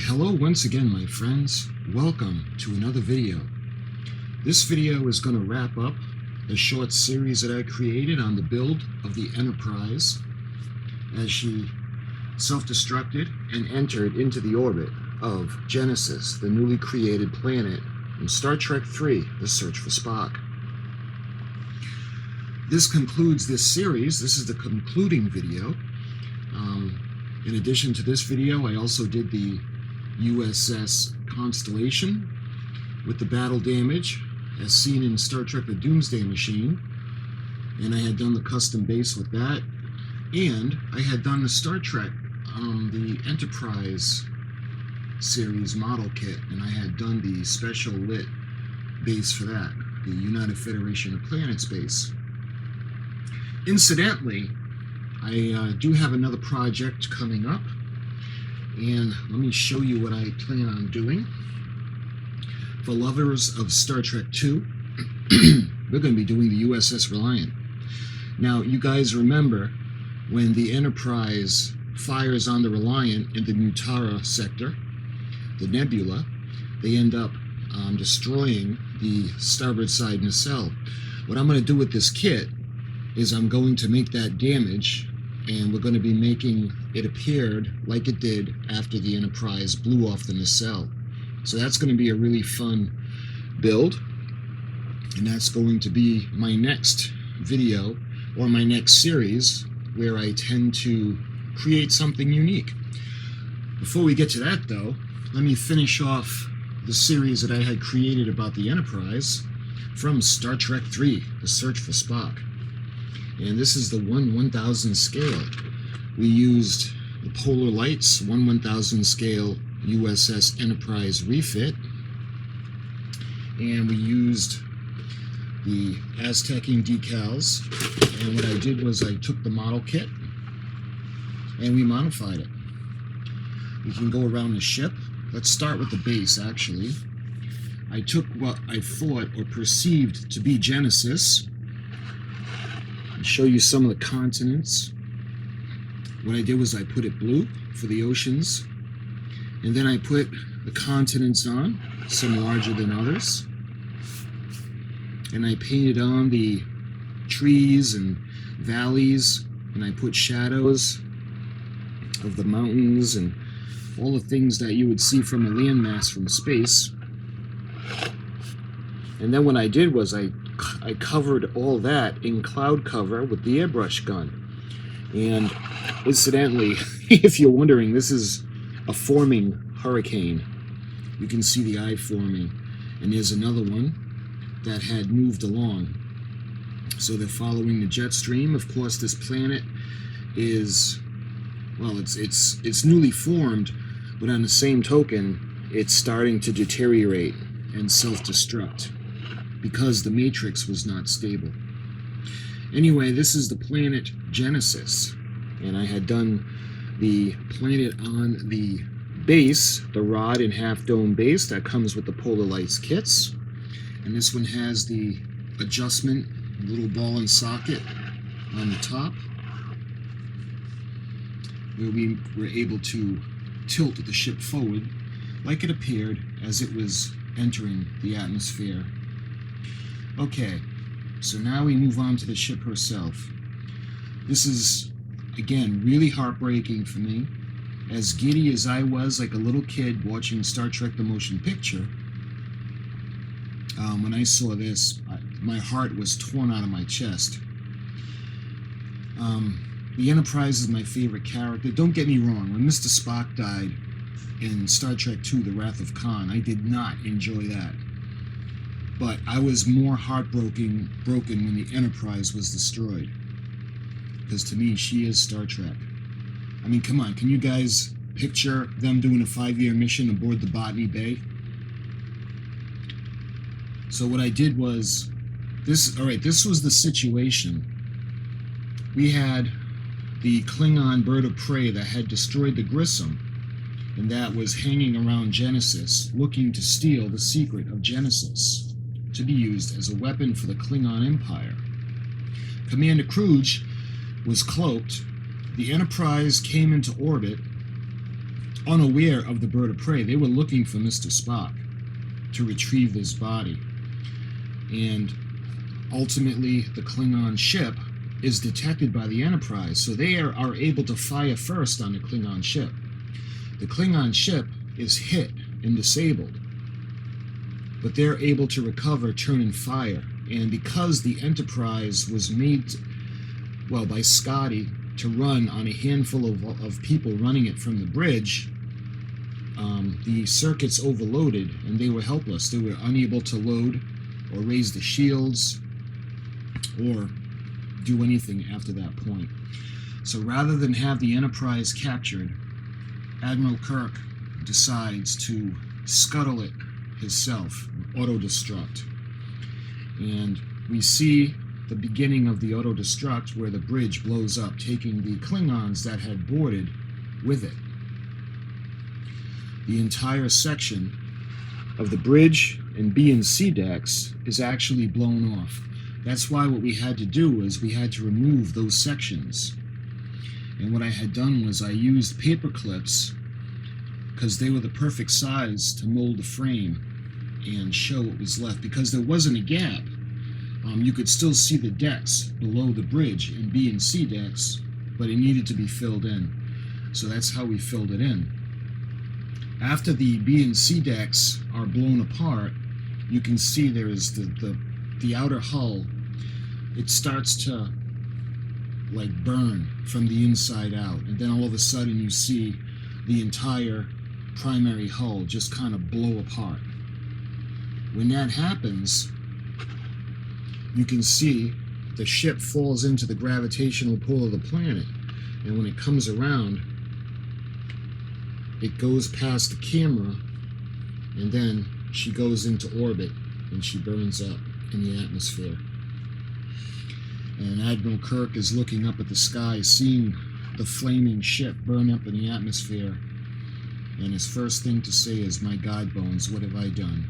Hello once again, my friends. Welcome to another video. This video is going to wrap up a short series that I created on the build of the Enterprise as she self-destructed and entered into the orbit of Genesis, the newly created planet in Star Trek III, The Search for Spock. This concludes this series. This is the concluding video. In addition to this video, I also did the U.S.S. constellation with the battle damage as seen in Star Trek The Doomsday Machine, and I had done the custom base with that, and I had done the Star Trek the Enterprise series model kit, and I had done the special lit base for that, the United Federation of Planets base. Incidentally, I do have another project coming up, and let me show you what I plan on doing. For lovers of Star Trek II, we're going to be doing the USS Reliant. Now, you guys remember when the Enterprise fires on the Reliant in the Mutara sector, the nebula, they end up destroying the starboard side nacelle. What I'm going to do with this kit is I'm going to make that damage, and we're going to be making it appeared like it did after the Enterprise blew off the nacelle. So that's going to be a really fun build, and that's going to be my next video or my next series where I tend to create something unique. Before we get to that though, let me finish off the series that I had created about the Enterprise from Star Trek III, The Search for Spock. And this is the 1/1000 scale. We used the Polar Lights 1/1000 scale USS Enterprise refit, and we used the Aztecing decals, and what I did was I took the model kit and we modified it. We can go around the ship. Let's start with the base. Actually, I took what I thought or perceived to be Genesis. I'll show you some of the continents. What I did was I put it blue for the oceans, and then I put the continents on, some larger than others, and I painted on the trees and valleys, and I put shadows of the mountains and all the things that you would see from a landmass from space. And then what I did was I covered all that in cloud cover with the airbrush gun. And incidentally, if you're wondering, this is a forming hurricane. You can see the eye forming, and there's another one that had moved along. So they're following the jet stream. Of course, this planet is, well, it's newly formed, but on the same token, it's starting to deteriorate and self-destruct because the matrix was not stable. Anyway, this is the planet Genesis, and I had done the planet on the base, the rod and half dome base that comes with the Polar Lights kits, and this one has the adjustment little ball and socket on the top where we were able to tilt the ship forward like it appeared as it was entering the atmosphere. Okay, so now we move on to the ship herself. This is, again, really heartbreaking for me. As giddy as I was like a little kid watching Star Trek the Motion Picture, when I saw this, my heart was torn out of my chest. The Enterprise is my favorite character. Don't get me wrong, when Mr. Spock died in Star Trek II, The Wrath of Khan, I did not enjoy that. But I was more heartbroken when the Enterprise was destroyed. Because to me, she is Star Trek. I mean, come on, can you guys picture them doing a 5-year mission aboard the Botany Bay? So what I did was, this was the situation. We had the Klingon bird of prey that had destroyed the Grissom, and that was hanging around Genesis, looking to steal the secret of Genesis to be used as a weapon for the Klingon Empire. Commander Kruge was cloaked. The Enterprise came into orbit, unaware of the bird of prey. They were looking for Mr. Spock to retrieve this body. And ultimately, the Klingon ship is detected by the Enterprise, so they are able to fire first on the Klingon ship. The Klingon ship is hit and disabled, but they're able to recover, turn, and fire. And because the Enterprise was made, well, by Scotty to run on a handful of people running it from the bridge, the circuits overloaded and they were helpless. They were unable to load or raise the shields or do anything after that point. So rather than have the Enterprise captured, Admiral Kirk decides to scuttle it himself, auto-destruct. And we see the beginning of the auto-destruct where the bridge blows up, taking the Klingons that had boarded with it. The entire section of the bridge and B and C decks is actually blown off. That's why what we had to do is we had to remove those sections. And what I had done was I used paper clips because they were the perfect size to mold the frame and show what was left. Because there wasn't a gap, you could still see the decks below the bridge in B and C decks, but it needed to be filled in. So that's how we filled it in. After the B and C decks are blown apart, you can see there is the outer hull. It starts to like burn from the inside out, and then all of a sudden you see the entire primary hull just kind of blow apart. When that happens, you can see the ship falls into the gravitational pull of the planet, and when it comes around, it goes past the camera, and then she goes into orbit and she burns up in the atmosphere. And Admiral Kirk is looking up at the sky, seeing the flaming ship burn up in the atmosphere, and his first thing to say is, "My God, Bones, what have I done?"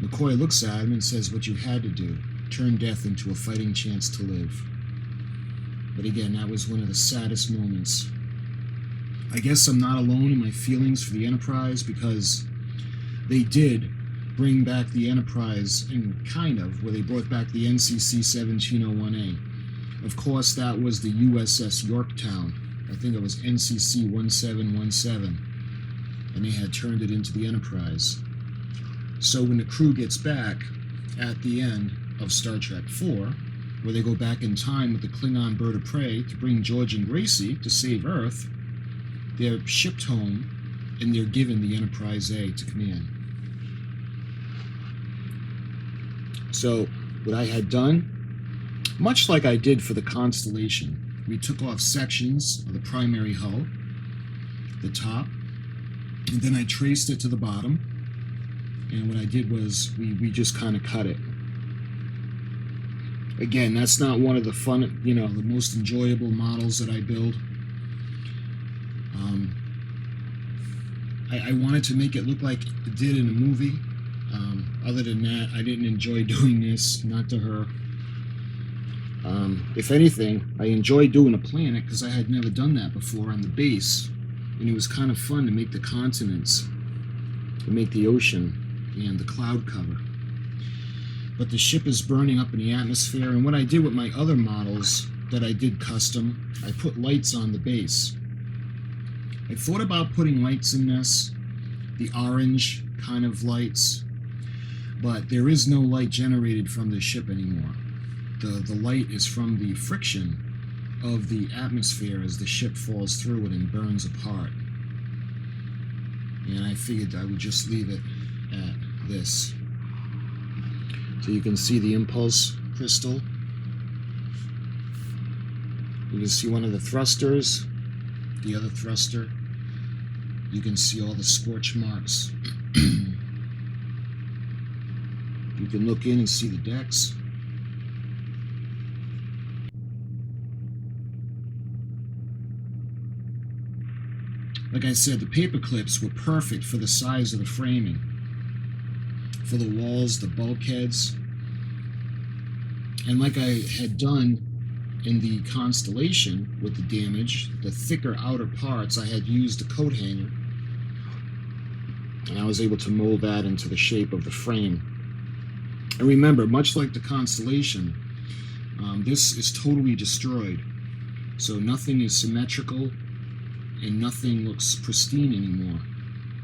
McCoy looks at him and says, "What you had to do, turn death into a fighting chance to live." But again, that was one of the saddest moments. I guess I'm not alone in my feelings for the Enterprise, because they did bring back the Enterprise in kind of, where they brought back the NCC 1701A. Of course, that was the USS Yorktown. I think it was NCC 1717, and they had turned it into the Enterprise. So when the crew gets back at the end of Star Trek IV, where they go back in time with the Klingon bird of prey to bring George and Gracie to save Earth, they're shipped home and they're given the Enterprise A to command. So what I had done, much like I did for the Constellation, we took off sections of the primary hull, the top, and then I traced it to the bottom, and what I did was we just kind of cut it. Again, that's not one of the fun, the most enjoyable models that I build. I wanted to make it look like it did in a movie. Other than that, I didn't enjoy doing this, not to her. If anything, I enjoyed doing a planet because I had never done that before on the base, and it was kind of fun to make the continents, to make the ocean and the cloud cover. But the ship is burning up in the atmosphere, and what I did with my other models that I did custom, I put lights on the base. I thought about putting lights in this, the orange kind of lights, but there is no light generated from the ship anymore. The light is from the friction of the atmosphere as the ship falls through it and burns apart. And I figured I would just leave it at this. So you can see the impulse crystal. You can see one of the thrusters, the other thruster. You can see all the scorch marks. You can look in and see the decks. Like I said, the paper clips were perfect for the size of the framing, for the walls, the bulkheads. And like I had done in the Constellation with the damage, the thicker outer parts, I had used a coat hanger, and I was able to mold that into the shape of the frame. And remember, much like the Constellation, this is totally destroyed. So nothing is symmetrical and nothing looks pristine anymore.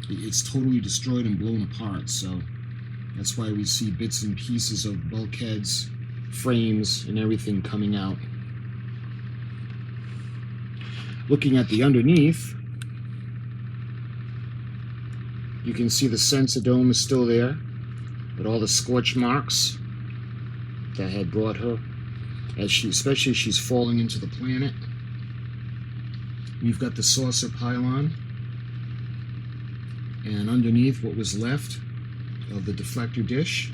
It's totally destroyed and blown apart. So that's why we see bits and pieces of bulkheads, frames, and everything coming out. Looking at the underneath, you can see the sensor dome is still there, but all the scorch marks that had brought her, especially as she's falling into the planet. We've got the saucer pylon, and underneath what was left of the deflector dish.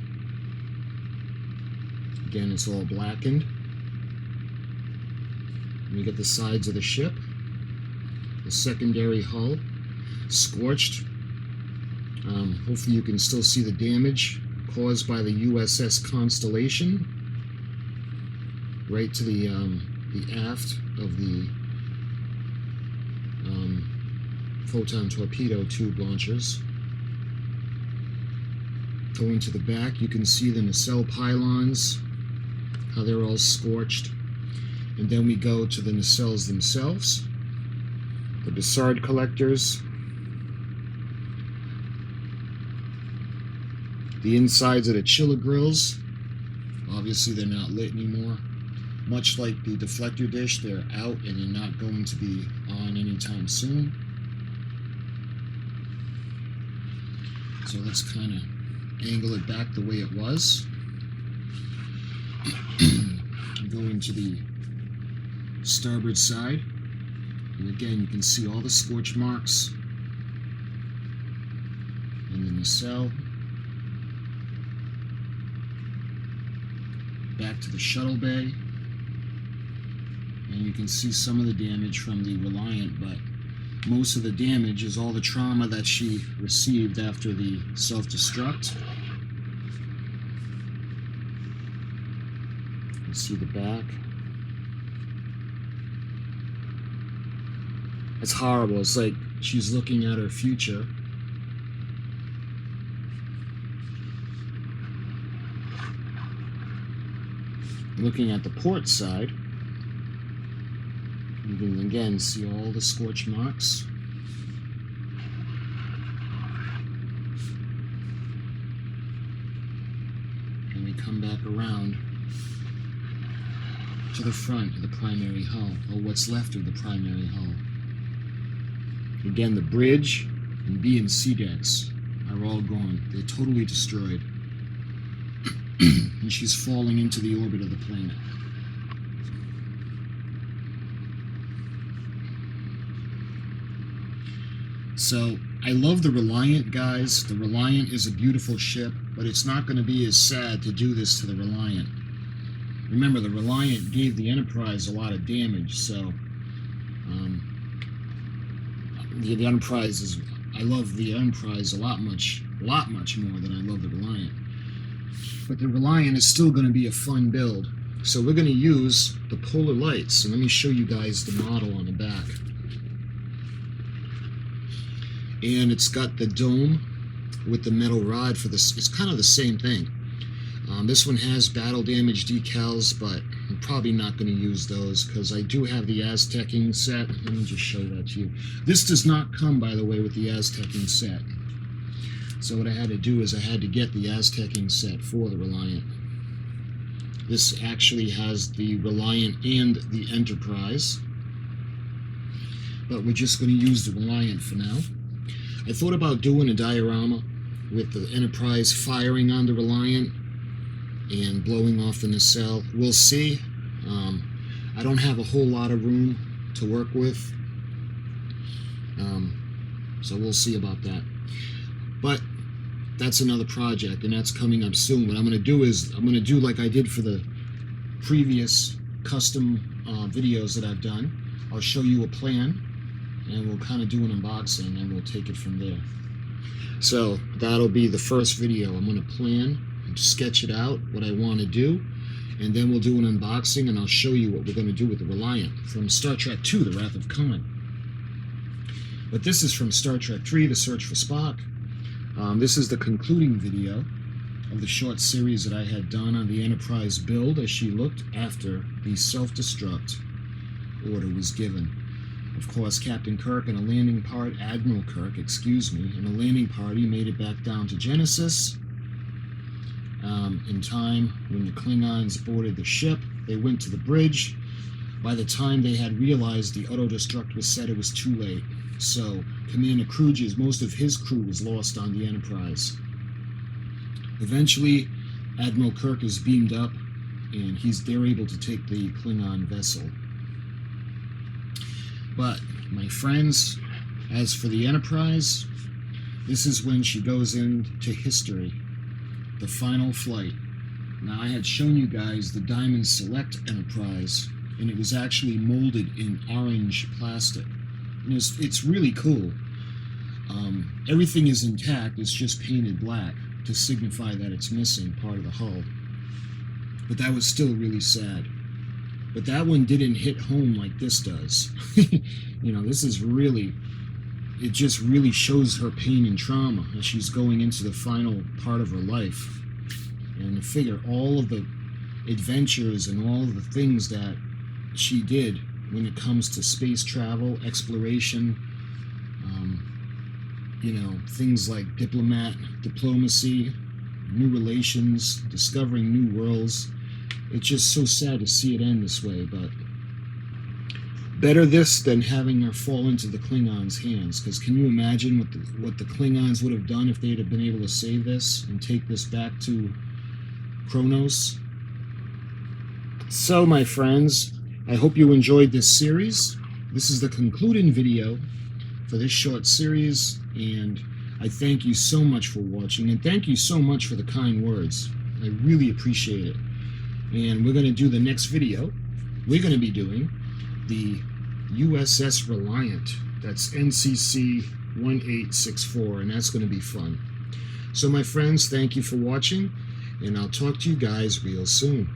Again, it's all blackened. And we get the sides of the ship, the secondary hull, scorched. Hopefully you can still see the damage caused by the USS Constellation right to the aft of the photon torpedo tube launchers. Going to the back, you can see the nacelle pylons, how they're all scorched. And then we go to the nacelles themselves, the Bussard collectors, the insides of the chiller grills. Obviously they're not lit anymore. Much like the deflector dish, they're out and they're not going to be on anytime soon. So let's kind of angle it back the way it was. Going to the starboard side, and again you can see all the scorch marks in the nacelle. Back to the shuttle bay, and you can see some of the damage from the Reliant, but most of the damage is all the trauma that she received after the self-destruct. You can see the back. It's horrible. It's like she's looking at her future. Looking at the port side, you can again see all the scorch marks. And we come back around to the front of the primary hull, or what's left of the primary hull. Again, the bridge and B and C decks are all gone. They're totally destroyed. And she's falling into the orbit of the planet. So I love the Reliant, guys. The Reliant is a beautiful ship, but it's not going to be as sad to do this to the Reliant. Remember, the Reliant gave the Enterprise a lot of damage, so the Enterprise is, I love the Enterprise a lot much more than I love the Reliant. But the Reliant is still going to be a fun build. So we're going to use the polar lights. And let me show you guys the model on the back. And it's got the dome with the metal rod for this. It's kind of the same thing. This one has battle damage decals, but I'm probably not going to use those because I do have the Aztecing set. Let me just show that to you. This does not come, by the way, with the Aztecing set. So what I had to do is I had to get the Aztecing set for the Reliant. This actually has the Reliant and the Enterprise, but we're just going to use the Reliant for now. I thought about doing a diorama with the Enterprise firing on the Reliant and blowing off the nacelle. We'll see. I don't have a whole lot of room to work with, so we'll see about that. But that's another project, and that's coming up soon. What I'm going to do is I'm going to do like I did for the previous custom videos that I've done. I'll show you a plan, and we'll kind of do an unboxing, and we'll take it from there. So that'll be the first video. I'm going to plan and sketch it out, what I want to do, and then we'll do an unboxing, and I'll show you what we're going to do with the Reliant from Star Trek II, The Wrath of Khan. But this is from Star Trek III, The Search for Spock. This is the concluding video of the short series that I had done on the Enterprise build as she looked after the self-destruct order was given. Of course, Captain Kirk and a landing party, Admiral Kirk, excuse me, and a landing party made it back down to Genesis. In time, when the Klingons boarded the ship, they went to the bridge. By the time they had realized the auto-destruct was set, it was too late. So, Commander Kruger's, most of his crew was lost on the Enterprise. Eventually, Admiral Kirk is beamed up, and they're able to take the Klingon vessel. But, my friends, as for the Enterprise, this is when she goes into history. The final flight. Now, I had shown you guys the Diamond Select Enterprise, and it was actually molded in orange plastic. And it's really cool. Everything is intact, it's just painted black to signify that it's missing part of the hull. But that was still really sad. But that one didn't hit home like this does. You know, this is really, it just really shows her pain and trauma as she's going into the final part of her life. And to figure all of the adventures and all of the things that she did when it comes to space travel, exploration, you know, things like diplomacy, new relations, discovering new worlds. It's just so sad to see it end this way, but better this than having her fall into the Klingons' hands, because can you imagine what the Klingons would have done if they'd have been able to save this and take this back to Kronos? So, my friends, I hope you enjoyed this series. This is the concluding video for this short series, and I thank you so much for watching, and thank you so much for the kind words. I really appreciate it. And we're going to do the next video. We're going to be doing the USS Reliant. That's NCC 1864, and that's going to be fun. So, my friends, thank you for watching, and I'll talk to you guys real soon.